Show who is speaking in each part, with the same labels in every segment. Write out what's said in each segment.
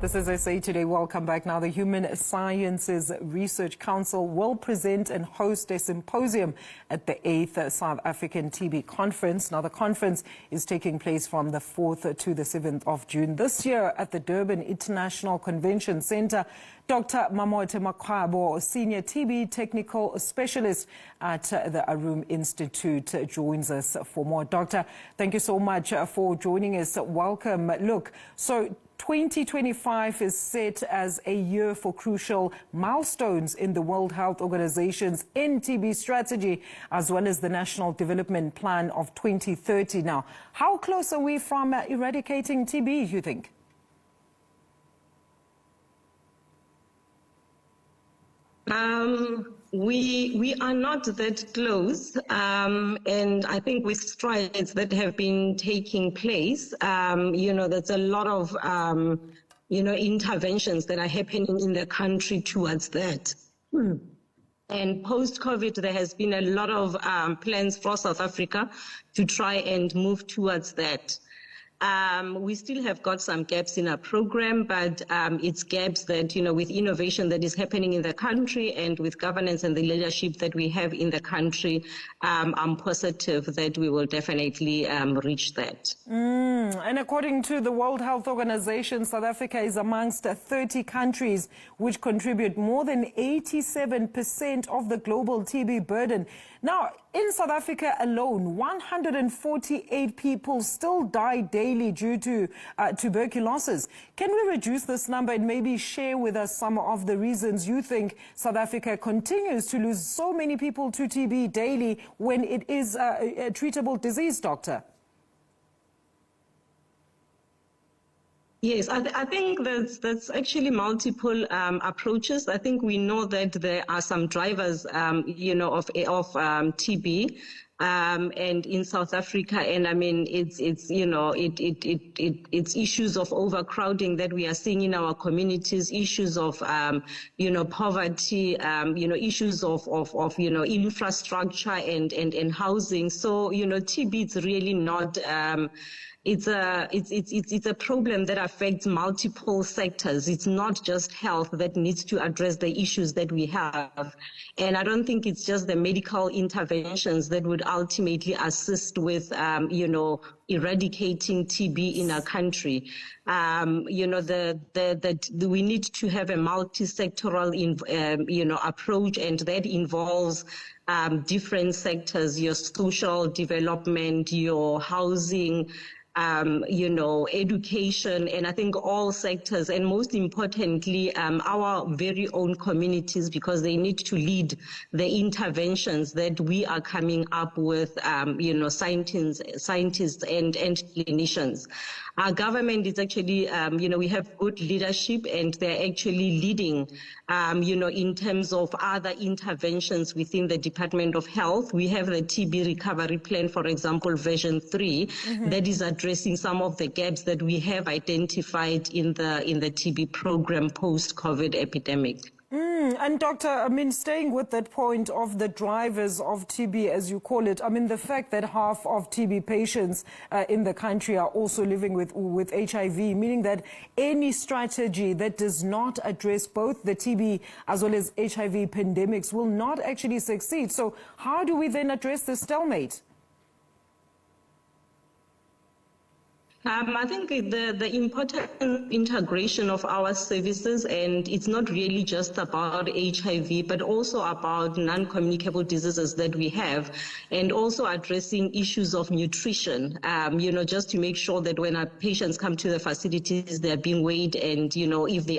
Speaker 1: This is SA Today. Welcome back. Now, the Human Sciences Research Council will present and host a symposium at the 8th South African TB Conference. Now, the conference is taking place from the 4th to the 7th of June this year at the Durban International Convention Centre. Dr. Mamothe Makgabo, Senior TB Technical Specialist at the Aurum Institute, joins us for more. Doctor, thank you so much for joining us. Welcome. Look, so 2025 is set as a year for crucial milestones in the World Health Organization's NTB strategy, as well as the National Development Plan of 2030. Now, how close are we from eradicating TB, you think?
Speaker 2: We are not that close, and I think with strides that have been taking place, there's a lot of, interventions that are happening in the country towards that. And post-COVID, there has been a lot of plans for South Africa to try and move towards that. We still have got some gaps in our program, but it's gaps that, with innovation that is happening in the country and with governance and the leadership that we have in the country, I'm positive that we will definitely reach that.
Speaker 1: And according to the World Health Organization, South Africa is amongst 30 countries which contribute more than 87% of the global TB burden. Now, in South Africa alone, 148 people still die daily due to tuberculosis. Can we reduce this number and maybe share with us some of the reasons you think South Africa continues to lose so many people to TB daily when it is a treatable disease, Doctor?
Speaker 2: Yes, I think that's actually multiple approaches. I think we know that there are some drivers, of TB, and in South Africa, and I mean it's issues of overcrowding that we are seeing in our communities, issues of poverty, issues of infrastructure and housing. So TB is really not. It's a problem that affects multiple sectors. It's not just health that needs to address the issues that we have. And I don't think it's just the medical interventions that would ultimately assist with, eradicating TB in our country. We need to have a multi-sectoral, approach, and that involves different sectors, your social development, your housing, education, and I think all sectors, and most importantly, our very own communities, because they need to lead the interventions that we are coming up with, scientists and clinicians. Our government is actually, we have good leadership, and they're actually leading, in terms of other interventions within the Department of Health. We have the TB recovery plan, for example, version 3, that is addressing some of the gaps that we have identified in the TB program post-COVID epidemic.
Speaker 1: And Doctor, I mean, staying with that point of the drivers of TB, as you call it, I mean, the fact that half of TB patients in the country are also living with HIV, meaning that any strategy that does not address both the TB as well as HIV pandemics will not actually succeed. So how do we then address the stalemate?
Speaker 2: I think the important integration of our services, and it's not really just about HIV, but also about non-communicable diseases that we have, and also addressing issues of nutrition, just to make sure that when our patients come to the facilities, they're being weighed, and, if they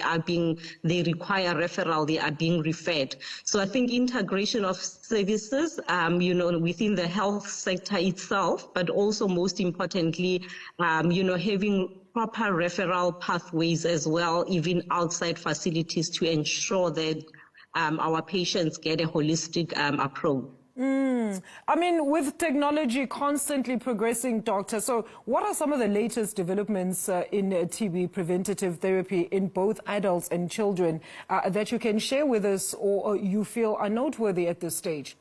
Speaker 2: require referral, they are being referred. So I think integration of services, within the health sector itself, but also most importantly, having proper referral pathways as well, even outside facilities, to ensure that our patients get a holistic approach.
Speaker 1: I mean, with technology constantly progressing, Doctor, so what are some of the latest developments in TB preventative therapy in both adults and children that you can share with us, or you feel are noteworthy at this stage?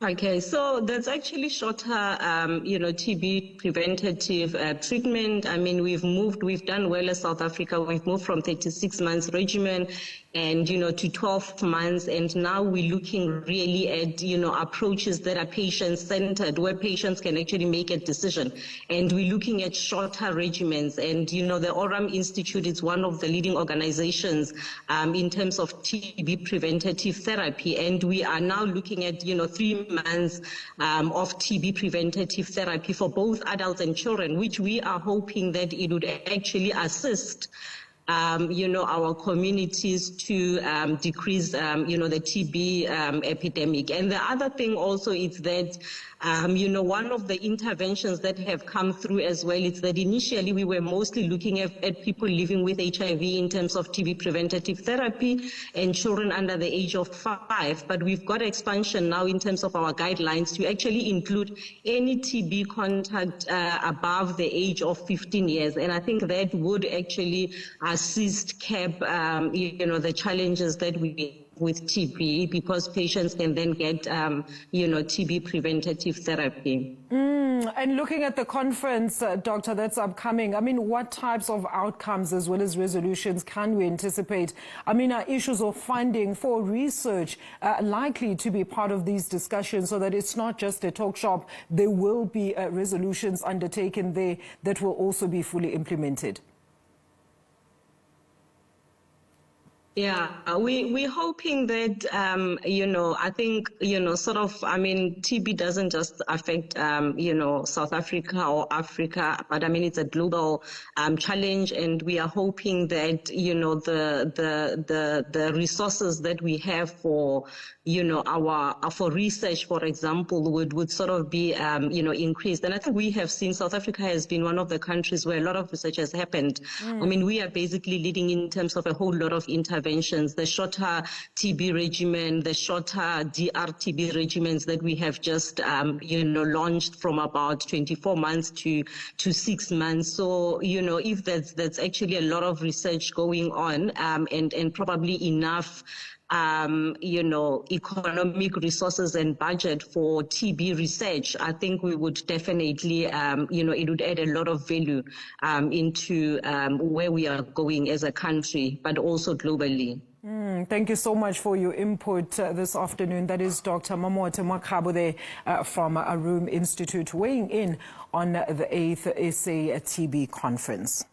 Speaker 2: Okay, so that's actually shorter, TB preventative treatment. I mean, we've done well as South Africa. We've moved from 36 months regimen and, to 12 months. And now we're looking really at, approaches that are patient-centered, where patients can actually make a decision. And we're looking at shorter regimens. And, the Aurum Institute is one of the leading organizations in terms of TB preventative therapy. And we are now looking at, 3 months of TB preventative therapy for both adults and children, which we are hoping that it would actually assist our communities to decrease, the TB epidemic. And the other thing also is that, one of the interventions that have come through as well is that initially we were mostly looking at people living with HIV in terms of TB preventative therapy and children under the age of 5. But we've got expansion now in terms of our guidelines to actually include any TB contact above the age of 15 years. And I think that would actually assist cap, the challenges that we with TB, because patients can then get, TB preventative therapy.
Speaker 1: And looking at the conference, Doctor, that's upcoming, I mean, what types of outcomes as well as resolutions can we anticipate? I mean, are issues of funding for research likely to be part of these discussions so that it's not just a talk shop? There will be resolutions undertaken there that will also be fully implemented.
Speaker 2: Yeah, we're hoping that, I think, TB doesn't just affect, South Africa or Africa, but I mean, it's a global challenge, and we are hoping that, the resources that we have for, for research, for example, would sort of be, increased. And I think we have seen South Africa has been one of the countries where a lot of research has happened. I mean, we are basically leading in terms of a whole lot of interventions, the shorter TB regimen, the shorter DRTB regimens that we have just, launched from about 24 months to 6 months. So, if that's actually a lot of research going on, and probably enough economic resources and budget for TB research, I think we would definitely, it would add a lot of value into where we are going as a country, but also globally.
Speaker 1: Thank you so much for your input this afternoon. That is Dr. Mamothe Makgabo there from Aurum Institute weighing in on the 8th SA TB conference.